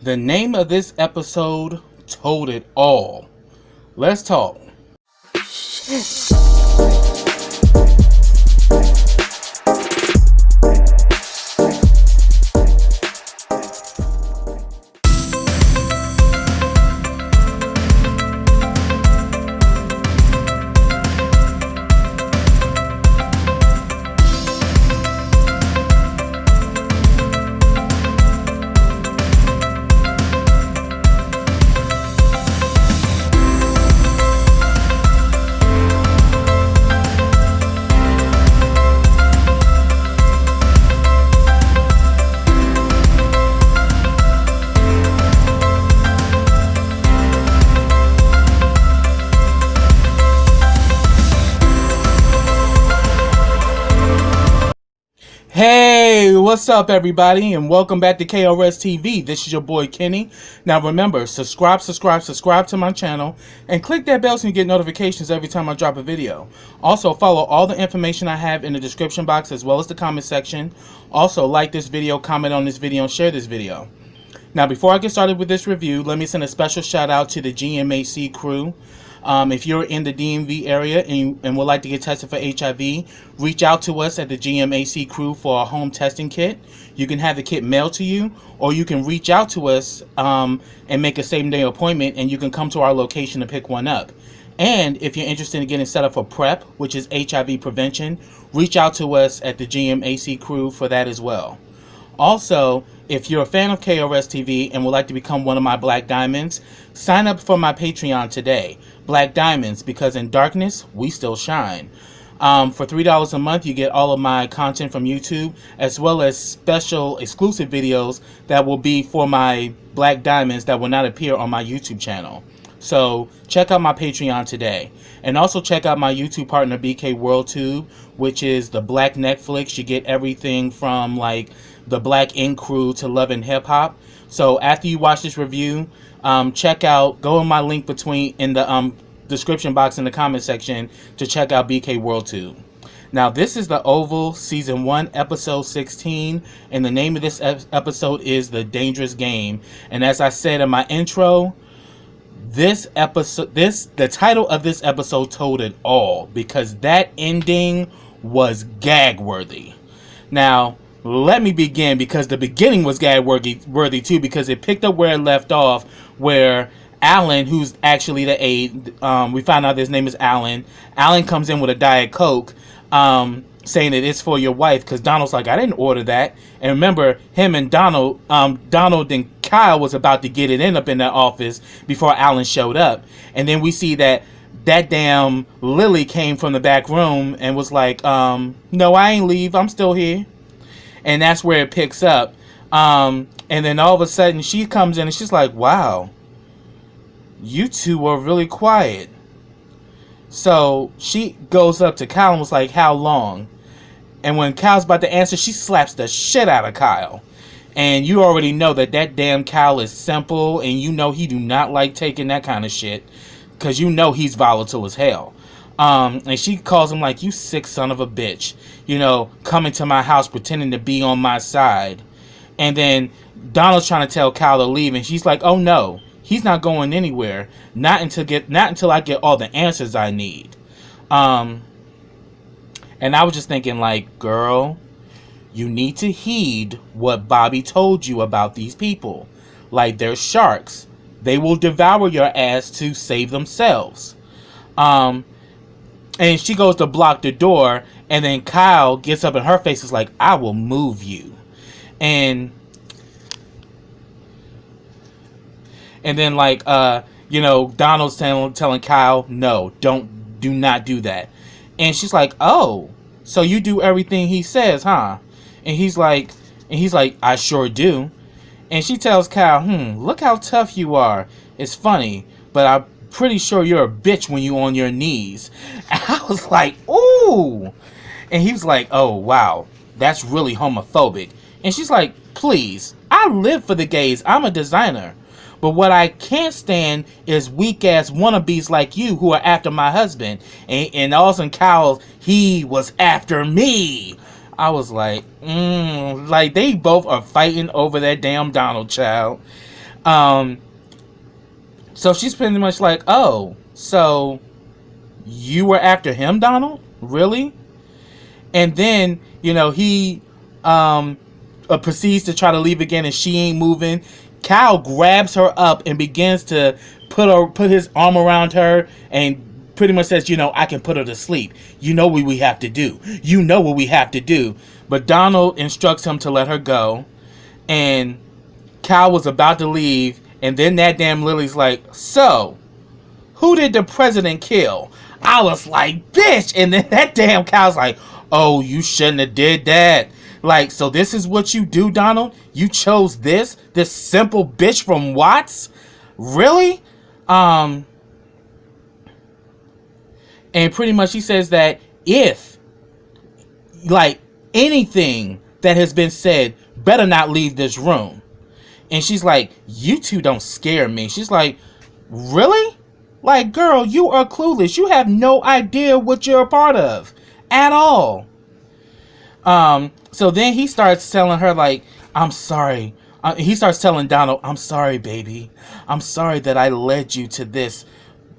The name of this episode told it all. Let's talk. Hey, what's up everybody, and welcome back to KRSTV. This is your boy Kenny. Now remember, subscribe to my channel and click that bell so you get notifications every time I drop a video. Also follow all the information I have in the description box as well as the comment section. Also like this video, comment on this video, and share this video. Now before I get started with this review, let me send a special shout out to the GMHC crew. If you're in the DMV area and would like to get tested for HIV, reach out to us at the GMHC crew for a home testing kit. You can have the kit mailed to you, or you can reach out to us and make a same-day appointment, and you can come to our location to pick one up. And if you're interested in getting set up for PrEP, which is HIV prevention, reach out to us at the GMHC crew for that as well. Also, if you're a fan of KRSTV and would like to become one of my Black Diamonds, sign up for my Patreon today. Black Diamonds, because in darkness, we still shine. For $3 a month, you get all of my content from YouTube, as well as special exclusive videos that will be for my Black Diamonds that will not appear on my YouTube channel. So check out my Patreon today. And also check out my YouTube partner, BK WorldTube, which is the Black Netflix. You get everything from like the Black Ink Crew to Love and Hip Hop. So after you watch this review, go in my link in the description box in the comment section to check out BK WorldTube. Now this is the Oval Season 1 Episode 16, and the name of this episode is The Dangerous Game. And as I said in my intro, the title of this episode told it all, because that ending was gag worthy. Now let me begin, because the beginning was gag worthy too, because it picked up where it left off, where Alan, who's actually the aide, we find out his name is Alan. Alan comes in with a Diet Coke, saying that it's for your wife, because Donald's like, I didn't order that. And remember, him and Donald and Kyle was about to get it up in that office before Alan showed up. And then we see that damn Lily came from the back room and was like, no, I ain't leave, I'm still here. And that's where it picks up. And then all of a sudden she comes in and she's like, wow, you two were really quiet. So she goes up to Kyle and was like, how long? And when Kyle's about to answer, she slaps the shit out of Kyle. And you already know that damn Kyle is simple, and you know he do not like taking that kind of shit, because you know he's volatile as hell. And she calls him like, you sick son of a bitch, you know, coming to my house pretending to be on my side. And then Donald's trying to tell Kyle to leave, and she's like, oh no, he's not going anywhere, not until I get all the answers I need. And I was just thinking, like, girl, you need to heed what Bobby told you about these people. Like, they're sharks. They will devour your ass to save themselves. And she goes to block the door, and then Kyle gets up in her face, is like, I will move you. And then like, you know, Donald's telling Kyle, no, do not do that. And she's like, oh, so you do everything he says, huh? And he's like, I sure do. And she tells Kyle, look how tough you are. It's funny, but I'm pretty sure you're a bitch when you on your knees. And I was like, ooh. And he was like, oh, wow, that's really homophobic. And she's like, please, I live for the gays. I'm a designer. But what I can't stand is weak-ass wannabes like you who are after my husband. And all of a sudden, Kyle, he was after me. I was like, like they both are fighting over that damn Donald child. Um, so she's pretty much like, oh, so you were after him, Donald? Really? And then, he proceeds to try to leave again, and she ain't moving. Cal grabs her up and begins to put his arm around her and pretty much says, I can put her to sleep. You know what we have to do. You know what we have to do. But Donald instructs him to let her go. And Cal was about to leave. And then that damn Lily's like, so, who did the president kill? I was like, bitch. And then that damn Cal's like, oh, you shouldn't have did that. Like, so this is what you do, Donald? You chose this simple bitch from Watts? Really? And pretty much he says that if, like, anything that has been said better not leave this room. And she's like, you two don't scare me. She's like, really? Like, girl, you are clueless. You have no idea what you're a part of at all. So then he starts telling her, like, I'm sorry. He starts telling Donald, I'm sorry, baby. I'm sorry that I led you to this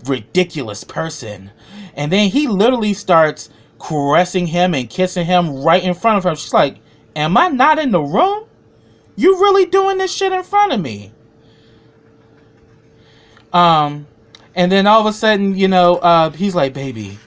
ridiculous person. And then he literally starts caressing him and kissing him right in front of her. She's like, am I not in the room? You really doing this shit in front of me? And then all of a sudden, he's like, baby,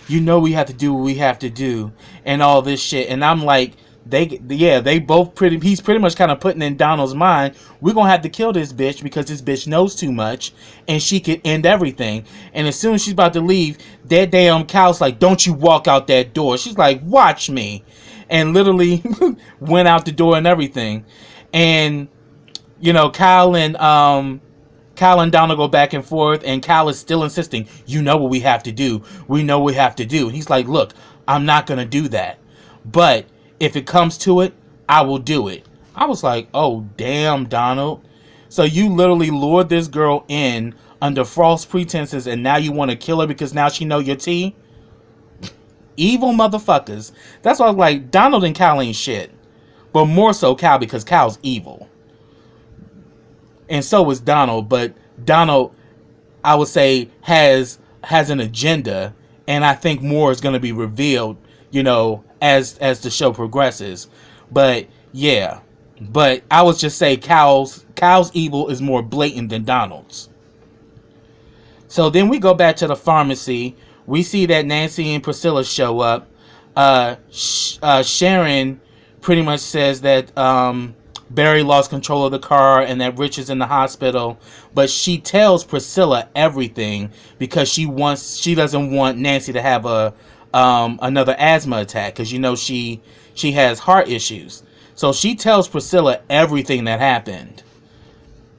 we have to do what we have to do and all this shit. And I'm like, he's pretty much kind of putting in Donald's mind, we're going to have to kill this bitch because this bitch knows too much and she could end everything. And as soon as she's about to leave, that damn Cal's like, don't you walk out that door. She's like, watch me. And literally went out the door and everything. And, Cal and Donald go back and forth, and Cal is still insisting, you know what we have to do. We know what we have to do. And he's like, look, I'm not going to do that. But if it comes to it, I will do it. I was like, oh, damn, Donald. So you literally lured this girl in under false pretenses, and now you want to kill her because now she know your tea? Evil motherfuckers. That's why I was like, Donald and Cal ain't shit. But more so Cal, because Cal's evil. And so is Donald. But Donald, I would say, has an agenda. And I think more is going to be revealed, as the show progresses. But yeah, but I would just say Cal's evil is more blatant than Donald's. So then we go back to the pharmacy. We see that Nancy and Priscilla show up. Sharon pretty much says that Barry lost control of the car and that Rich is in the hospital, but she tells Priscilla everything because she doesn't want Nancy to have another asthma attack because she has heart issues. So she tells Priscilla everything that happened.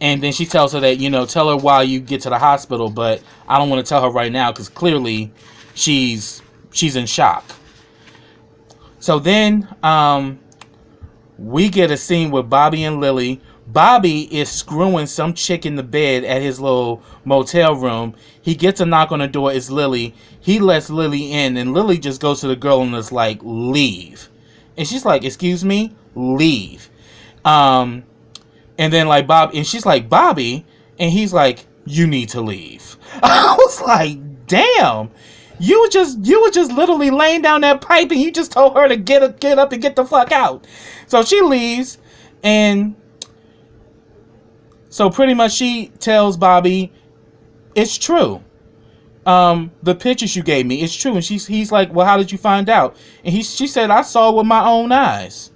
And then she tells her that, tell her while you get to the hospital, but I don't want to tell her right now because clearly she's in shock. So then we get a scene with Bobby and Lily. Bobby is screwing some chick in the bed at his little motel room. He gets a knock on the door. It's Lily. He lets Lily in, and Lily just goes to the girl and is like, leave. And she's like, excuse me? Leave. And then like and she's like, Bobby? And he's like, you need to leave. I was like, damn. You were just literally laying down that pipe and you just told her to get up and get the fuck out. So she leaves, and so pretty much she tells Bobby, it's true. The pictures you gave me, it's true. And he's like, well, how did you find out? And she said, I saw it with my own eyes.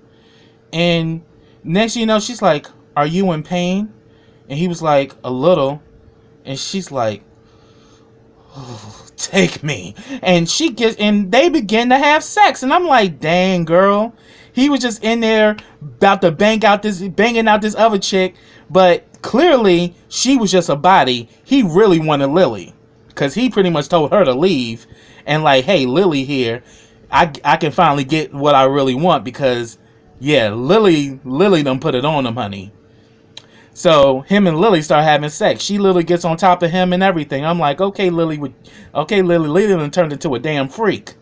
And next thing you know, she's like, are you in pain? And he was like, a little. And she's like, oh, take me. And they begin to have sex. And I'm like, dang, girl. He was just in there about to banging out this other chick. But clearly, she was just a body. He really wanted Lily. Because he pretty much told her to leave. And like, hey, Lily here. I can finally get what I really want. Because, yeah, Lily done put it on him, honey. So him and Lily start having sex. She literally gets on top of him and everything. I'm like, okay, Lily done turned into a damn freak.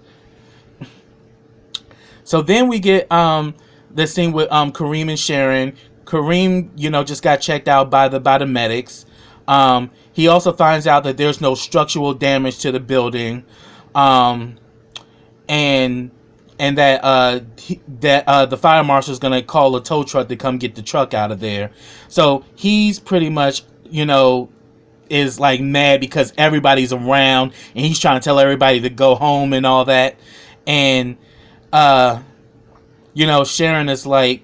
So then we get the scene with Kareem and Sharon. Kareem, just got checked out by the medics. He also finds out that there's no structural damage to the building, and that the fire marshal is gonna call a tow truck to come get the truck out of there. So he's pretty much, is like mad because everybody's around and he's trying to tell everybody to go home and all that. And Sharon is like,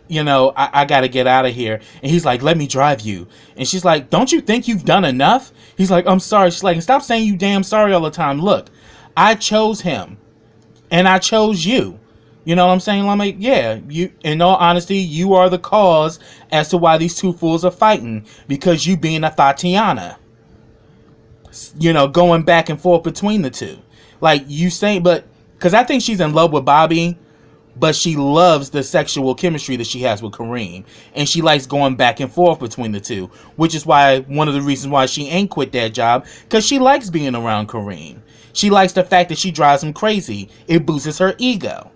I gotta get out of here. And he's like, let me drive you. And she's like, don't you think you've done enough? He's like, I'm sorry. She's like, stop saying you damn sorry all the time. Look, I chose him and I chose you. You know what I'm saying? I'm like, yeah, you, in all honesty, you are the cause as to why these two fools are fighting, because you being a Tatiana, going back and forth between the two. Like you saying, but because I think she's in love with Bobby, but she loves the sexual chemistry that she has with Kareem, and she likes going back and forth between the two, which is why one of the reasons why she ain't quit that job, because she likes being around Kareem. She likes the fact that she drives him crazy. It boosts her ego.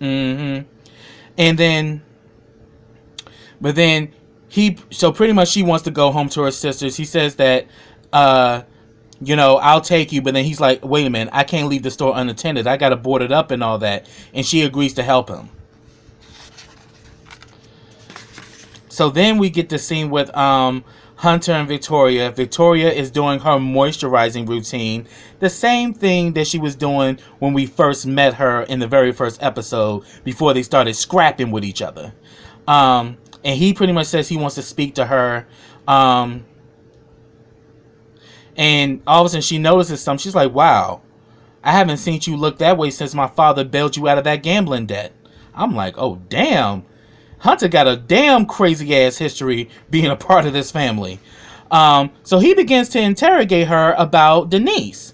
And then, but then so pretty much she wants to go home to her sisters. He says that, I'll take you. But then he's like, wait a minute, I can't leave the store unattended. I got to board it up and all that. And she agrees to help him. So then we get the scene with Hunter and Victoria. Victoria is doing her moisturizing routine, the same thing that she was doing when we first met her in the very first episode before they started scrapping with each other. And he pretty much says he wants to speak to her. And all of a sudden she notices something. She's like, wow, I haven't seen you look that way since my father bailed you out of that gambling debt. I'm like, oh, damn. Hunter got a damn crazy ass history being a part of this family. So he begins to interrogate her about Denise.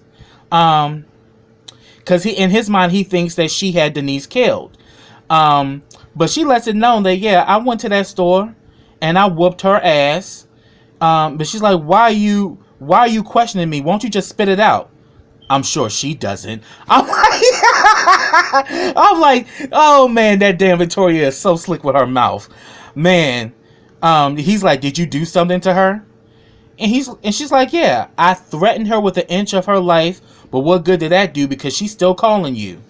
Because in his mind, he thinks that she had Denise killed. But she lets it known that, yeah, I went to that store and I whooped her ass. But she's like, why are you questioning me? Won't you just spit it out? I'm sure she doesn't. I'm like, oh man, that damn Victoria is so slick with her mouth. Man. He's like, did you do something to her? And she's like, yeah, I threatened her with an inch of her life, but what good did that do, because she's still calling you.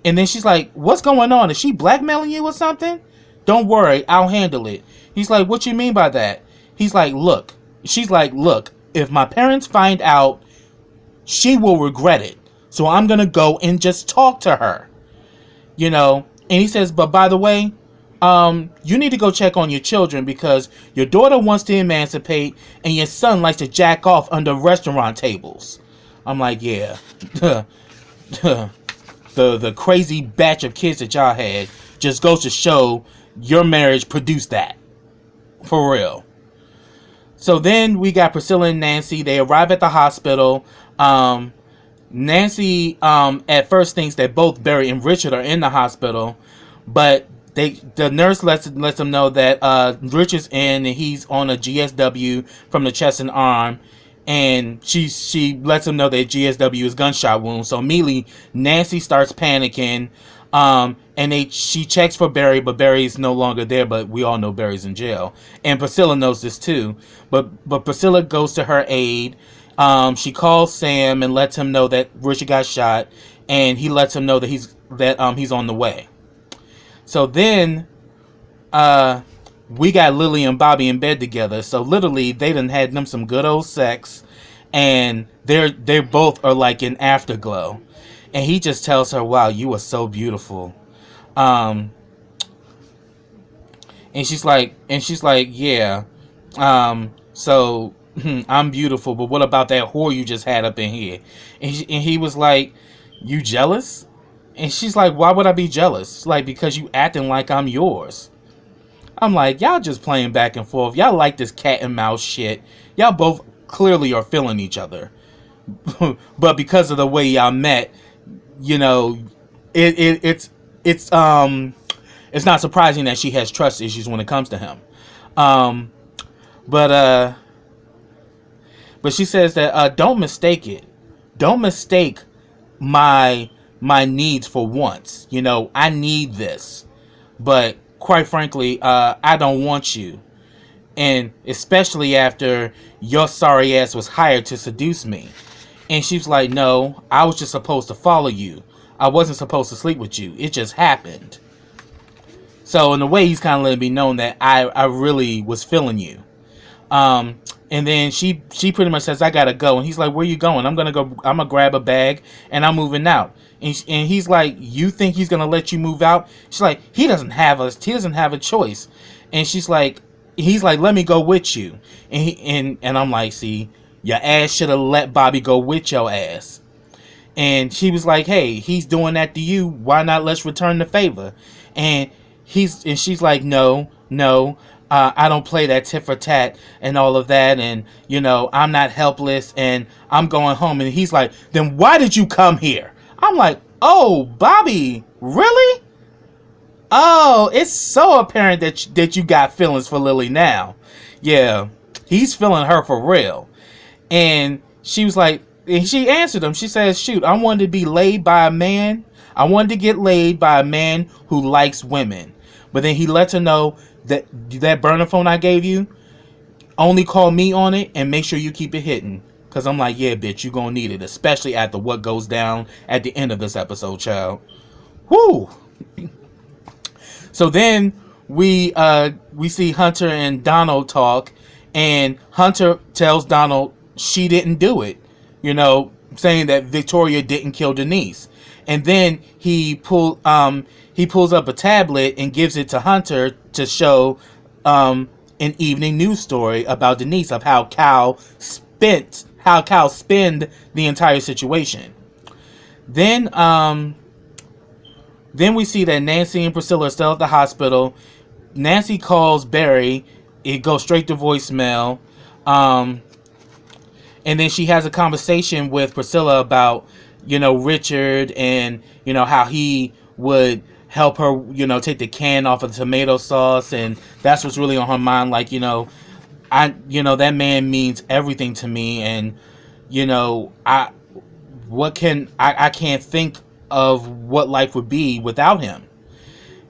And then she's like, what's going on? Is she blackmailing you or something? Don't worry, I'll handle it. He's like, what you mean by that? He's like, look. She's like, look, if my parents find out, she will regret it. So I'm going to go and just talk to her. And he says, but by the way, you need to go check on your children, because your daughter wants to emancipate and your son likes to jack off under restaurant tables. I'm like, yeah. The crazy batch of kids that y'all had just goes to show your marriage produced that. For real. So then we got Priscilla and Nancy. They arrive at the hospital. Nancy at first thinks that both Barry and Richard are in the hospital, but the nurse lets them know that Richard's in and he's on a GSW from the chest and arm, and she lets them know that GSW is gunshot wound. So immediately Nancy starts panicking, and she checks for Barry, but Barry's no longer there. But we all know Barry's in jail, and Priscilla knows this too. But Priscilla goes to her aid. She calls Sam and lets him know that Richard got shot, and he lets him know that he's on the way. So then, we got Lily and Bobby in bed together. So literally, they done had them some good old sex, and they both are like in afterglow. And he just tells her, "Wow, you are so beautiful." And she's like, "Yeah." So. I'm beautiful, but what about that whore you just had up in here? And he was like, you jealous? And she's like, why would I be jealous? Like, because you acting like I'm yours. I'm like, y'all just playing back and forth. Y'all like this cat and mouse shit. Y'all both clearly are feeling each other. But because of the way y'all met, it's not surprising that she has trust issues when it comes to him. But she says that don't mistake it. Don't mistake my needs for wants. I need this. But quite frankly, I don't want you. And especially after your sorry ass was hired to seduce me. And she was like, no, I was just supposed to follow you. I wasn't supposed to sleep with you. It just happened. So in a way, he's kind of letting me know that I really was feeling you. Um, and then she pretty much says, I gotta go. And he's like, where you going? I'm gonna grab a bag and I'm moving out. And he's like, you think he's gonna let you move out? She's like, he doesn't have a choice. And he's like, let me go with you. And I'm like, see, your ass should have let Bobby go with your ass. And she was like, hey, he's doing that to you. Why not let's return the favor? And she's like, no, I don't play that tit for tat and all of that. And, I'm not helpless and I'm going home. And he's like, then why did you come here? I'm like, oh, Bobby, really? Oh, it's so apparent that you got feelings for Lily now. Yeah, he's feeling her for real. And she was like, and she answered him. She says, shoot, I wanted to be laid by a man. I wanted to get laid by a man who likes women. But then he lets her know that burner phone I gave you, only call me on it and make sure you keep it hidden. Because I'm like, yeah, bitch, you going to need it. Especially after what goes down at the end of this episode, child. Whoo! So then we see Hunter and Donald talk. And Hunter tells Donald she didn't do it. Saying that Victoria didn't kill Denise. And then he pulls up a tablet and gives it to Hunter to show an evening news story about Denise, of how Cal spent the entire situation. Then we see that Nancy and Priscilla are still at the hospital. Nancy calls Barry. It goes straight to voicemail. And then she has a conversation with Priscilla about, Richard and, how he would help her, take the can off of the tomato sauce. And that's what's really on her mind. Like, that man means everything to me. And, I can't think of what life would be without him.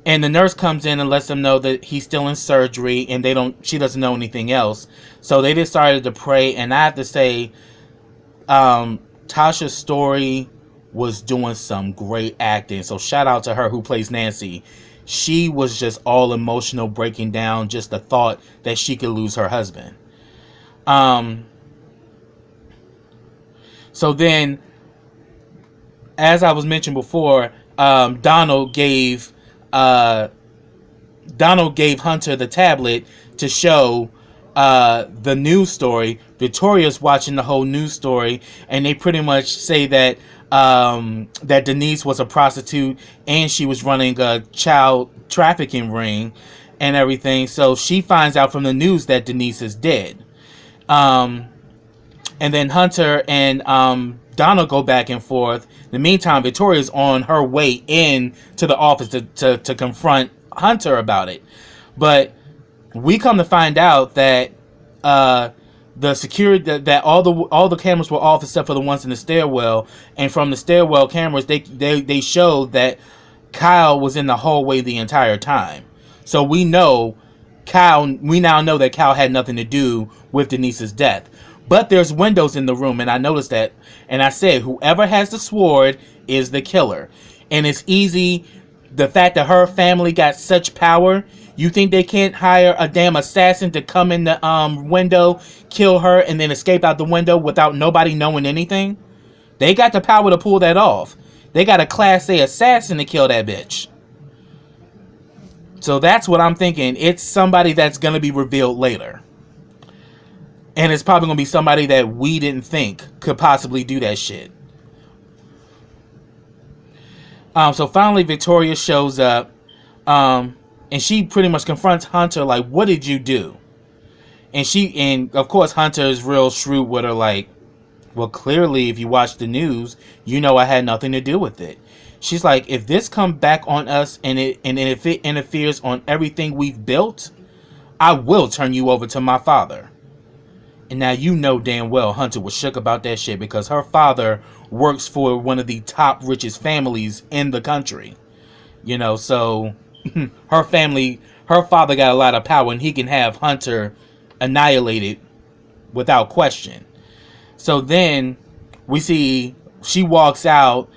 And the nurse comes in and lets them know that he's still in surgery and she doesn't know anything else. So they decided to pray. And I have to say, Tasha's story was doing some great acting. So shout out to her who plays Nancy. She was just all emotional, breaking down just the thought that she could lose her husband. So then, as I was mentioned before, Donald gave Hunter the tablet to show the news story. Victoria's watching the whole news story, and they pretty much say that that Denise was a prostitute and she was running a child trafficking ring and everything. So she finds out from the news that Denise is dead. And then Hunter and Donald go back and forth. In the meantime, Victoria's on her way in to the office to confront Hunter about it. But we come to find out that the security that all the cameras were off except for the ones in the stairwell, and from the stairwell cameras they showed that Kyle was in the hallway the entire time. So we now know that Kyle had nothing to do with Denise's death. But there's windows in the room, and I noticed that, and I said, whoever has the sword is the killer. And it's easy, the fact that her family got such power, you think they can't hire a damn assassin to come in the window, kill her, and then escape out the window without nobody knowing anything? They got the power to pull that off. They got a Class A assassin to kill that bitch. So that's what I'm thinking. It's somebody that's going to be revealed later. And it's probably going to be somebody that we didn't think could possibly do that shit. So finally, Victoria shows up. And she pretty much confronts Hunter like, what did you do? And of course, Hunter is real shrewd with her like, well, clearly, if you watch the news, you know I had nothing to do with it. She's like, if this comes back on us and if it interferes on everything we've built, I will turn you over to my father. And now you know damn well Hunter was shook about that shit because her father works for one of the top richest families in the country. So her family, her father got a lot of power and he can have Hunter annihilated without question. So then we see she walks out.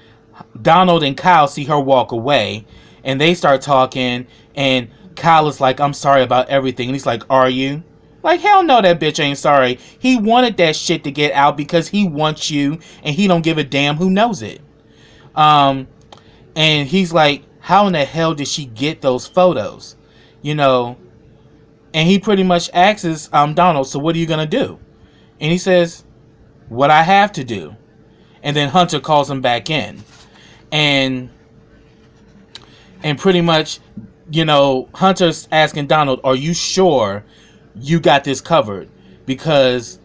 Donald and Kyle see her walk away, and they start talking, and Kyle is like, I'm sorry about everything. And he's like, are you? Like, hell no, that bitch ain't sorry. He wanted that shit to get out because he wants you, and he don't give a damn who knows it. And he's like, how in the hell did she get those photos? You know, and he pretty much asks Donald, so what are you going to do? And he says, what I have to do. And then Hunter calls him back in. And pretty much, you know, Hunter's asking Donald, are you sure you got this covered? Because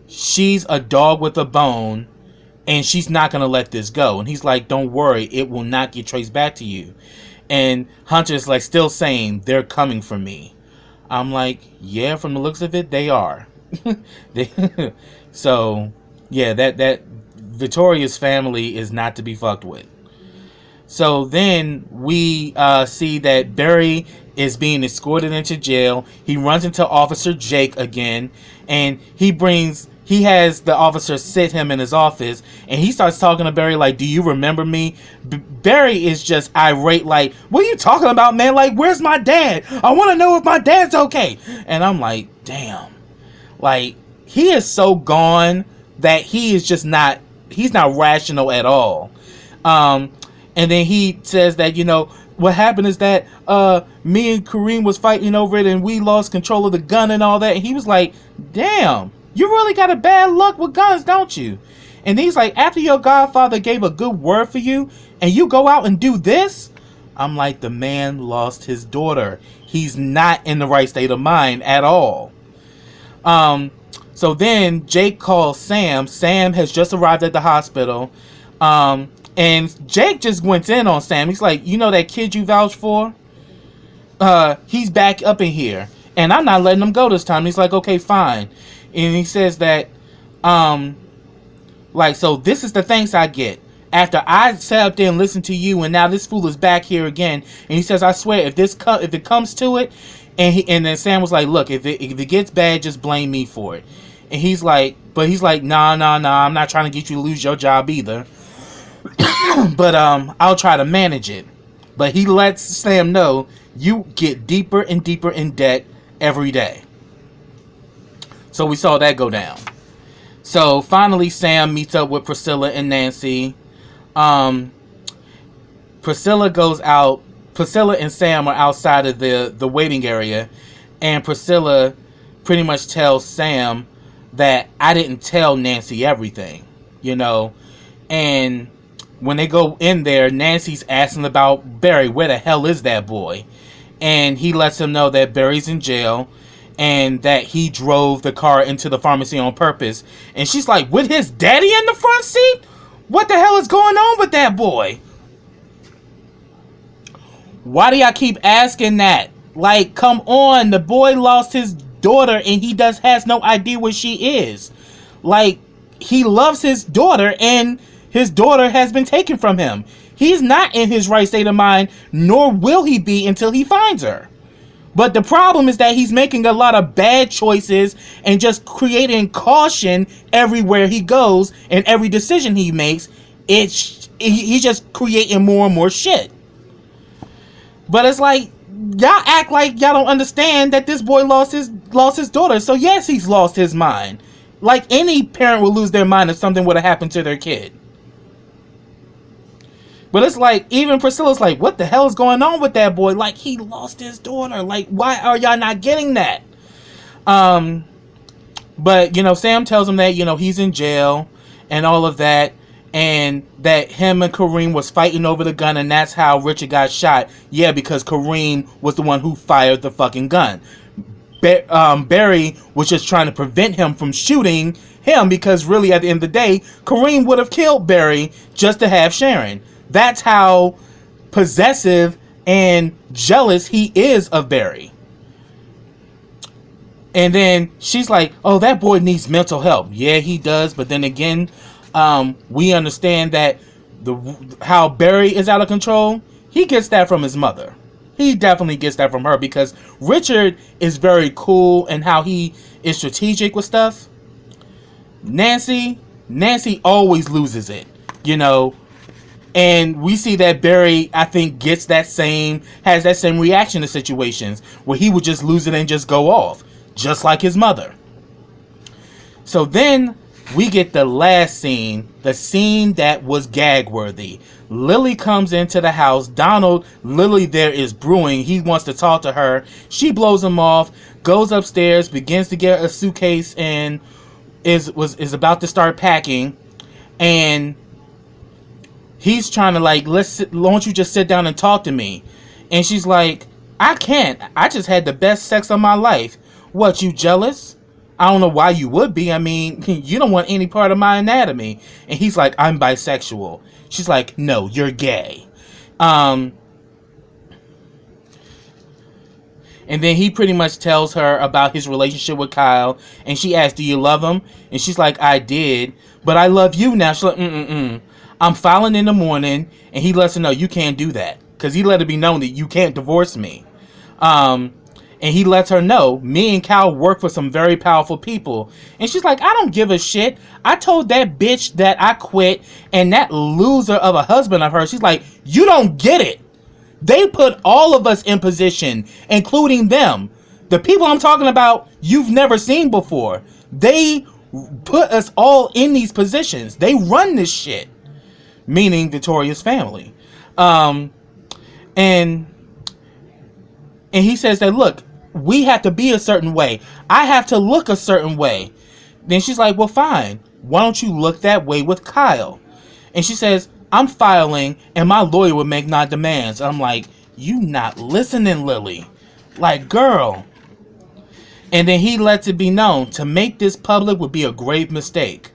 she's a dog with a bone, and she's not going to let this go. And he's like, don't worry, it will not get traced back to you. And Hunter's like still saying, they're coming for me. I'm like, yeah, from the looks of it, they are. So, yeah, that Victoria's family is not to be fucked with. So then we see that Barry is being escorted into jail. He runs into Officer Jake again, and he has the officer sit him in his office, and he starts talking to Barry like, do you remember me? Barry is just irate like, what are you talking about, man? Like, where's my dad? I want to know if my dad's okay. And I'm like, damn. Like, he is so gone that he is just not, he's not rational at all. And then he says that, you know, what happened is that me and Kareem was fighting over it and we lost control of the gun and all that. And he was like, damn, you really got a bad luck with guns, don't you? And he's like, after your godfather gave a good word for you and you go out and do this? I'm like, the man lost his daughter. He's not in the right state of mind at all. So then Jake calls Sam. Sam has just arrived at the hospital. And Jake just went in on Sam. He's like, you know that kid you vouched for? He's back up in here. And I'm not letting him go this time. He's like, okay, fine. And he says that, like, so this is the thanks I get. After I sat up there and listened to you, and now this fool is back here again. And he says, I swear, if it comes to it, and then Sam was like, look, if it gets bad, just blame me for it. And he's like, nah, I'm not trying to get you to lose your job either. But I'll try to manage it. But he lets Sam know you get deeper and deeper in debt every day. So we saw that go down. So finally Sam meets up with Priscilla and Nancy. Priscilla goes out. Priscilla and Sam are outside of the waiting area, and Priscilla pretty much tells Sam that I didn't tell Nancy everything, you know. And when they go in there, Nancy's asking about Barry. Where the hell is that boy? And he lets him know that Barry's in jail and that he drove the car into the pharmacy on purpose. And she's like, with his daddy in the front seat? What the hell is going on with that boy? Why do y'all keep asking that? Like, come on. The boy lost his daughter and he has no idea where she is. Like, he loves his daughter and his daughter has been taken from him. He's not in his right state of mind, nor will he be until he finds her. But the problem is that he's making a lot of bad choices and just creating caution everywhere he goes, and every decision he makes, he's just creating more and more shit. But it's like, y'all act like y'all don't understand that this boy lost his daughter. So yes, he's lost his mind. Like any parent would lose their mind if something would have happened to their kid. But it's like, even Priscilla's like, what the hell is going on with that boy? Like, he lost his daughter. Like, why are y'all not getting that? But, you know, Sam tells him that, you know, he's in jail and all of that. And that him and Kareem was fighting over the gun, and that's how Richard got shot. Yeah, because Kareem was the one who fired the fucking gun. Barry was just trying to prevent him from shooting him, because really, at the end of the day, Kareem would have killed Barry just to have Sharon. That's how possessive and jealous he is of Barry. And then she's like, oh, that boy needs mental help. Yeah, he does. But then again, we understand that how Barry is out of control, he gets that from his mother. He definitely gets that from her because Richard is very cool and how he is strategic with stuff. Nancy always loses it, you know. And we see that Barry, I think, has that same reaction to situations where he would just lose it and just go off, just like his mother. So then we get the last scene, the scene that was gag worthy. Lily comes into the house. Lily there is brewing. He wants to talk to her. She blows him off, goes upstairs, begins to get a suitcase, and is about to start packing. And he's trying to like, why don't you just sit down and talk to me? And she's like, I can't. I just had the best sex of my life. What, you jealous? I don't know why you would be. I mean, you don't want any part of my anatomy. And he's like, I'm bisexual. She's like, no, you're gay. And then he pretty much tells her about his relationship with Kyle. And she asks, do you love him? And she's like, I did. But I love you now. She's like, I'm filing in the morning. And he lets her know, you can't do that. Because he let it be known that you can't divorce me. And he lets her know, me and Kyle work for some very powerful people. And she's like, I don't give a shit. I told that bitch that I quit. And that loser of a husband of hers, she's like, you don't get it. They put all of us in position, including them. The people I'm talking about, you've never seen before. They put us all in these positions. They run this shit. Meaning Victoria's family. And he says that, look, we have to be a certain way. I have to look a certain way. Then she's like, well, fine. Why don't you look that way with Kyle? And she says, I'm filing and my lawyer will make my demands. I'm like, you not listening, Lily. Like, girl. And then he lets it be known to make this public would be a grave mistake.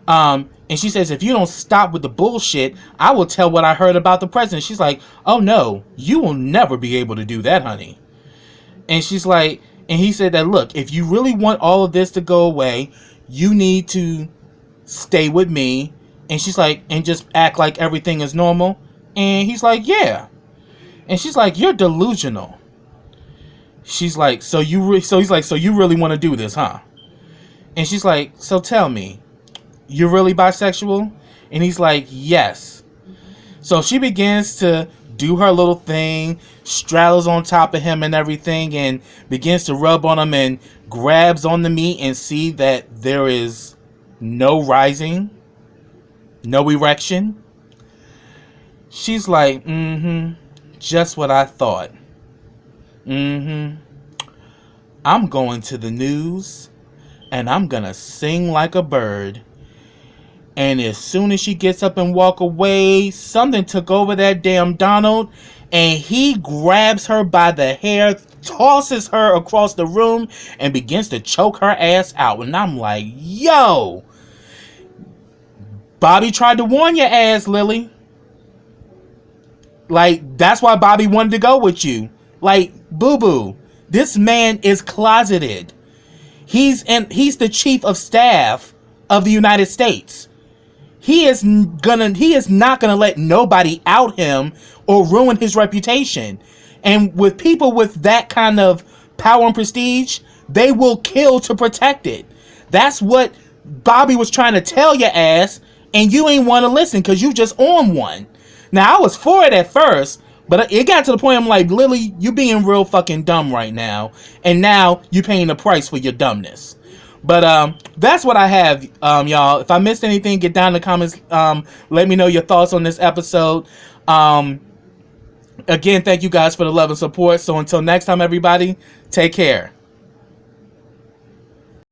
And she says, if you don't stop with the bullshit, I will tell what I heard about the president. She's like, oh no, you will never be able to do that, honey. And she's like, and he said that, look, if you really want all of this to go away, you need to stay with me. And she's like, and just act like everything is normal. And he's like, yeah. And she's like, you're delusional. She's like, so he's like, so you really want to do this, huh? And she's like, so tell me, you're really bisexual? And he's like, yes. So she begins to do her little thing, straddles on top of him and everything, and begins to rub on him and grabs on the meat and see that there is no rising, no erection. She's like, just what I thought. I'm going to the news and I'm gonna sing like a bird. And as soon as she gets up and walk away, something took over that damn Donald, and he grabs her by the hair, tosses her across the room, and begins to choke her ass out. And I'm like, yo, Bobby tried to warn your ass, Lily. Like, that's why Bobby wanted to go with you. Like, boo-boo, this man is closeted. He's the chief of staff of the United States. He is not gonna let nobody out him or ruin his reputation. And with people with that kind of power and prestige, they will kill to protect it. That's what Bobby was trying to tell your ass, and you ain't want to listen because you just on one. Now, I was for it at first, but it got to the point I'm like, Lily, you being real fucking dumb right now, and now you paying the price for your dumbness. But that's what I have, y'all. If I missed anything, get down in the comments. Let me know your thoughts on this episode. Again, thank you guys for the love and support. So until next time, everybody, take care.